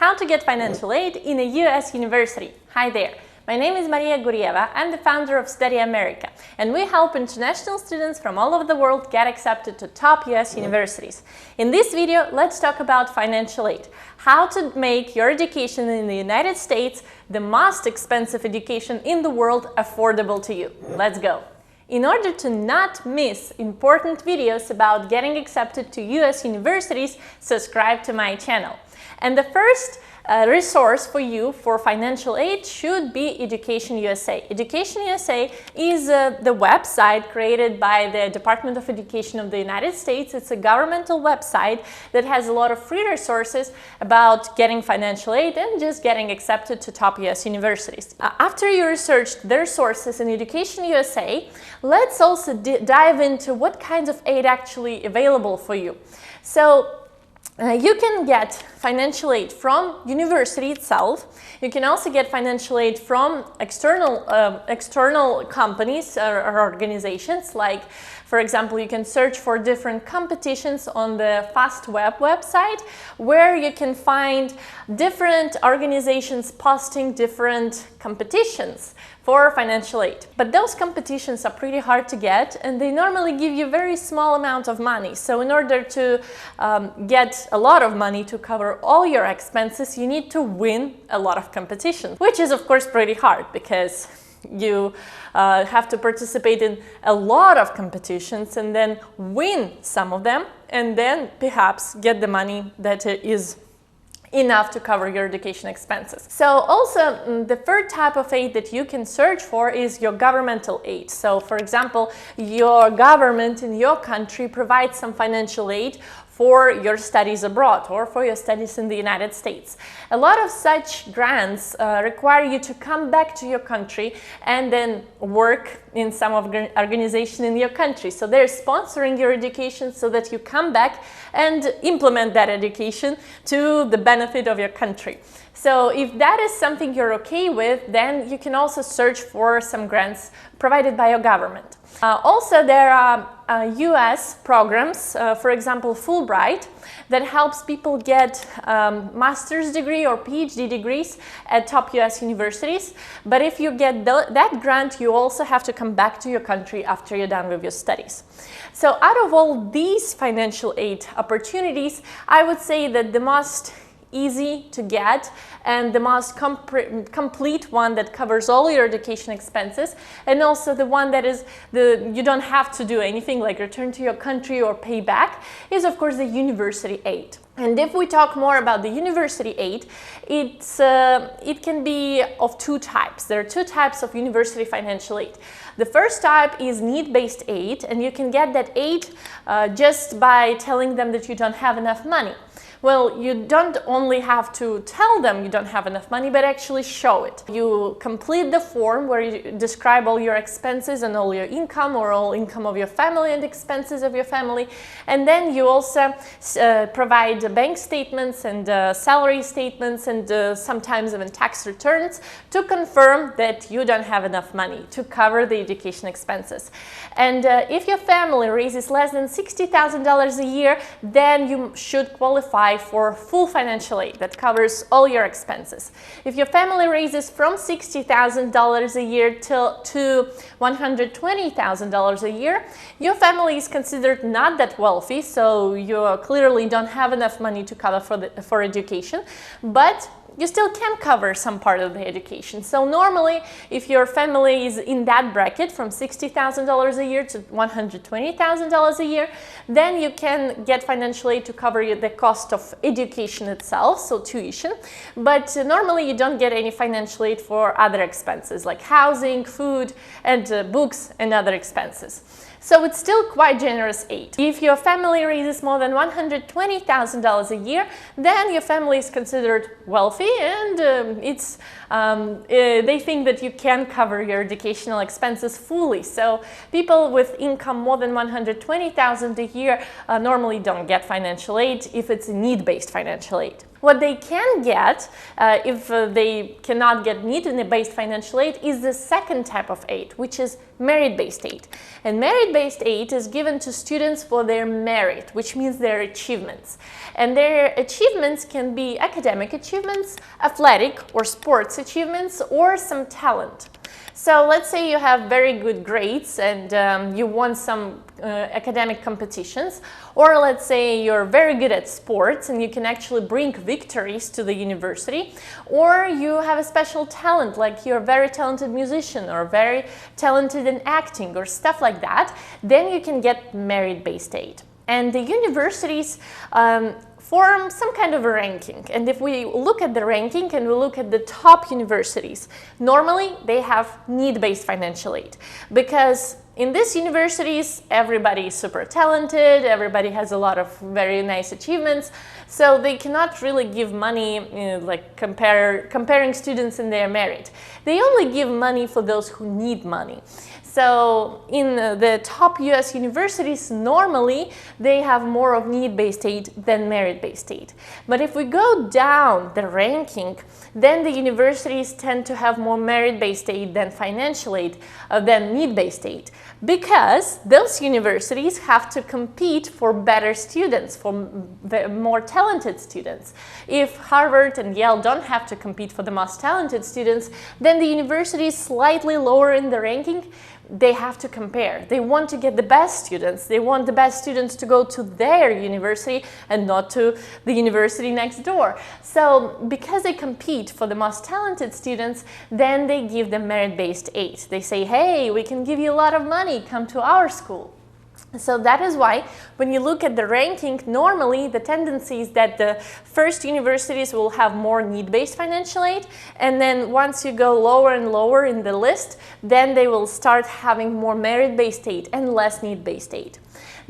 how to get financial aid in a US university. Hi there, my name is Maria Gurieva. I'm the founder of Studyamerica, and we help international students from all over the world get accepted to top US universities. In this video, let's talk about financial aid, how to make your education in the United States, the most expensive education in the world, affordable to you. Let's go. In order to not miss important videos about getting accepted to US universities, subscribe to my channel. And the first resource for you for financial aid should be EducationUSA. EducationUSA is the website created by the Department of Education of the United States. It's a governmental website that has a lot of free resources about getting financial aid and just getting accepted to top US universities. After you researched the resources in EducationUSA, let's also dive into what kinds of aid actually available for you. So, you can get financial aid from university itself. You can also get financial aid from external companies or organizations. Like, for example, you can search for different competitions on the FastWeb website, where you can find different organizations posting different competitions for financial aid. But those competitions are pretty hard to get, and they normally give you a very small amount of money. So in order to get a lot of money to cover all your expenses, you need to win a lot of competitions, which is of course pretty hard because you have to participate in a lot of competitions and then win some of them, and then perhaps get the money that is enough to cover your education expenses. So also the third type of aid that you can search for is your governmental aid. So for example, your government in your country provides some financial aid for your studies abroad or for your studies in the United States. A lot of such grants require you to come back to your country and then work in some organization in your country. So they're sponsoring your education so that you come back and implement that education to the benefit of your country. So if that is something you're okay with, then you can also search for some grants provided by your government. Also, there are US programs, for example, Fulbright, that helps people get master's degree or PhD degrees at top US universities. But if you get that grant, you also have to come back to your country after you're done with your studies. So out of all these financial aid opportunities, I would say that the most easy to get and the most complete one that covers all your education expenses, and also the one that is you don't have to do anything like return to your country or pay back, is of course the university aid. And if we talk more about the university aid, it can be of two types. There are two types of university financial aid. The first type is need-based aid, and you can get that aid just by telling them that you don't have enough money. Well, you don't only have to tell them you don't have enough money, but actually show it. You complete the form where you describe all your expenses and all your income, or all income of your family and expenses of your family. And then you also provide bank statements and salary statements and sometimes even tax returns to confirm that you don't have enough money to cover the education expenses. And if your family raises less than $60,000 a year, then you should qualify for full financial aid that covers all your expenses. If your family raises from $60,000 a year to $120,000 a year, your family is considered not that wealthy, so you clearly don't have enough money to cover for education, but you still can cover some part of the education. So normally, if your family is in that bracket from $60,000 a year to $120,000 a year, then you can get financial aid to cover the cost of education itself, so tuition. But normally you don't get any financial aid for other expenses like housing, food, and books and other expenses. So it's still quite generous aid. If your family raises more than $120,000 a year, then your family is considered wealthy, and they think that you can cover your educational expenses fully. So people with income more than $120,000 a year normally don't get financial aid if it's need-based financial aid. What they can get if they cannot get need-based financial aid is the second type of aid, which is merit-based aid. And merit-based aid is given to students for their merit, which means their achievements. And their achievements can be academic achievements, athletic or sports achievements, or some talent. So let's say you have very good grades and you won some academic competitions, or let's say you're very good at sports and you can actually bring victories to the university, or you have a special talent, like you're a very talented musician or very talented in acting or stuff like that, then you can get merit-based aid. And the universities form some kind of a ranking. And if we look at the ranking and we look at the top universities, normally they have need-based financial aid, because in these universities everybody is super talented, everybody has a lot of very nice achievements, so they cannot really give money, like comparing students in their merit. They only give money for those who need money. So in the top US universities, normally they have more of need-based aid than merit-based aid. But if we go down the ranking, then the universities tend to have more merit-based aid than financial aid, than need-based aid, because those universities have to compete for better students, for more talented students. If Harvard and Yale don't have to compete for the most talented students, then the university is slightly lower in the ranking. They have to compare. They want to get the best students. They want the best students to go to their university and not to the university next door. So because they compete for the most talented students, then they give them merit-based aid. They say, hey, we can give you a lot of money, come to our school. So that is why when you look at the ranking, normally the tendency is that the first universities will have more need-based financial aid, and then once you go lower and lower in the list, then they will start having more merit-based aid and less need-based aid.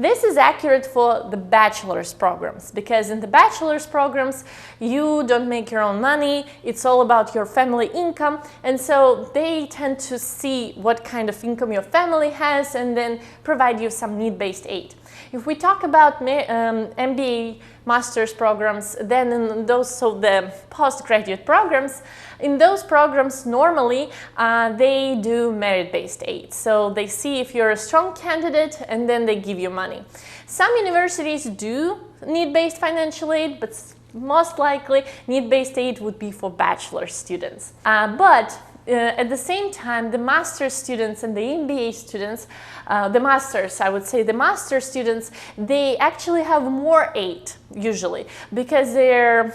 This is accurate for the bachelor's programs, because in the bachelor's programs you don't make your own money, it's all about your family income, and so they tend to see what kind of income your family has and then provide you some need-based aid. If we talk about MBA master's programs, then in those, so the postgraduate programs, in those programs normally they do merit-based aid. So they see if you're a strong candidate and then they give you money. Some universities do need-based financial aid, but most likely need-based aid would be for bachelor students. At the same time, the master's students and the MBA students, the master's students, they actually have more aid usually, because they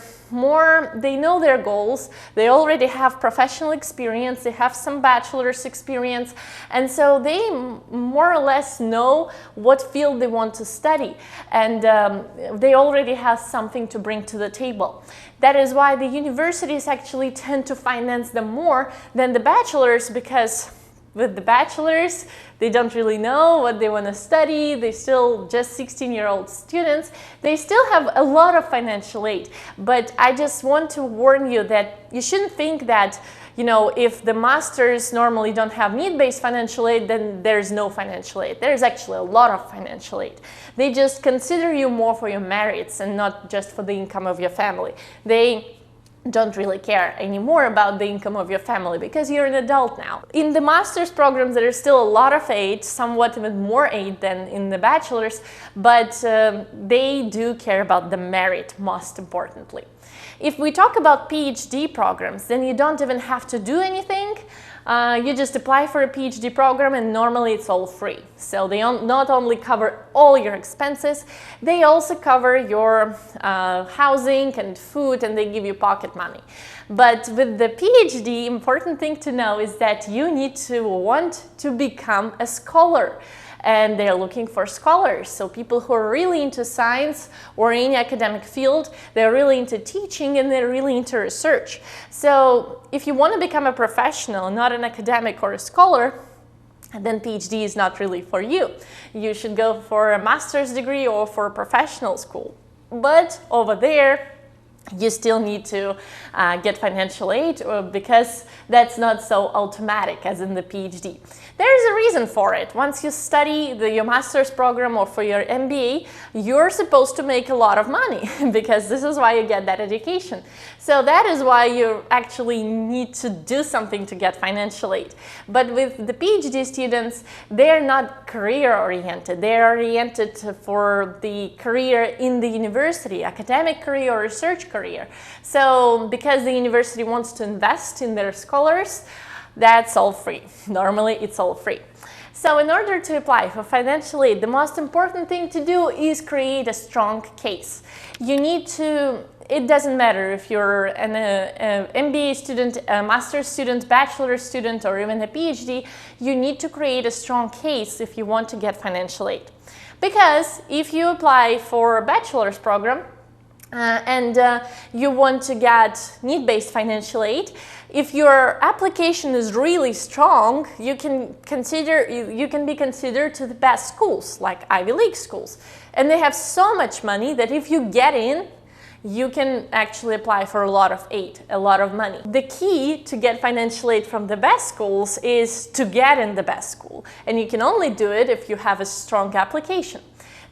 know their goals, they already have professional experience, they have some bachelor's experience, and so they more or less know what field they want to study, and they already have something to bring to the table. That is why the universities actually tend to finance them more than the bachelors, because with the bachelors, they don't really know what they want to study, they're still just 16-year-old students, they still have a lot of financial aid. But I just want to warn you that you shouldn't think that, you know, if the masters normally don't have need-based financial aid, then there's no financial aid. There's actually a lot of financial aid. They just consider you more for your merits and not just for the income of your family. They don't really care anymore about the income of your family because you're an adult now. In the master's programs, there is still a lot of aid, somewhat even more aid than in the bachelor's, but they do care about the merit most importantly. If we talk about PhD programs, then you don't even have to do anything. You just apply for a PhD program and normally it's all free. So they not only cover all your expenses, they also cover your housing and food, and they give you pocket money. But with the PhD, important thing to know is that you need to want to become a scholar. And they're looking for scholars, so people who are really into science or any academic field, they're really into teaching and they're really into research. So if you want to become a professional, not an academic or a scholar, then PhD is not really for you. You should go for a master's degree or for a professional school. But over there, you still need to get financial aid, because that's not so automatic as in the PhD. There is a reason for it. Once you study your master's program or for your MBA, you're supposed to make a lot of money because this is why you get that education. So that is why you actually need to do something to get financial aid. But with the PhD students, they're not career oriented. They're oriented for the career in the university, academic career or research career. So because the university wants to invest in their scholars, that's all free. Normally it's all free. So in order to apply for financial aid, the most important thing to do is create a strong case. You need to, it doesn't matter if you're an MBA student, a master's student, bachelor student, or even a PhD, you need to create a strong case if you want to get financial aid. Because if you apply for a bachelor's program, and you want to get need-based financial aid, if your application is really strong, you can be considered to the best schools, like Ivy League schools. And they have so much money that if you get in, you can actually apply for a lot of aid, a lot of money. The key to get financial aid from the best schools is to get in the best school. And you can only do it if you have a strong application.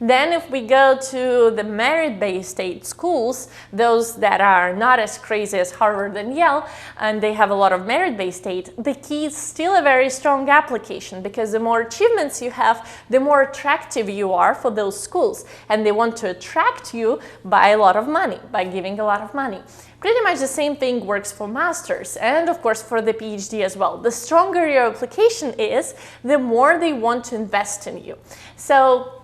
Then if we go to the merit-based aid schools, those that are not as crazy as Harvard and Yale, and they have a lot of merit-based aid, the key is still a very strong application, because the more achievements you have, the more attractive you are for those schools. And they want to attract you by a lot of money, by giving a lot of money. Pretty much the same thing works for masters and of course for the PhD as well. The stronger your application is, the more they want to invest in you. So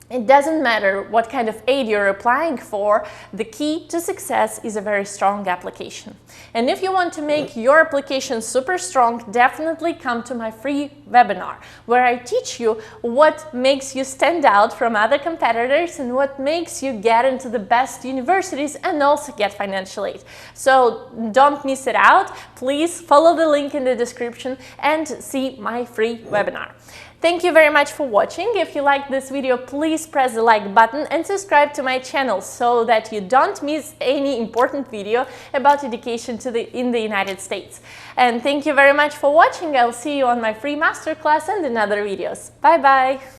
it doesn't matter what kind of aid you're applying for, the key to success is a very strong application. And if you want to make your application super strong, definitely come to my free webinar, where I teach you what makes you stand out from other competitors and what makes you get into the best universities and also get financial aid. So don't miss it out. Please follow the link in the description and see my free webinar. Thank you very much for watching. If you liked this video, please press the like button and subscribe to my channel so that you don't miss any important video about education in the United States. And thank you very much for watching. I'll see you on my free masterclass and in other videos. Bye bye!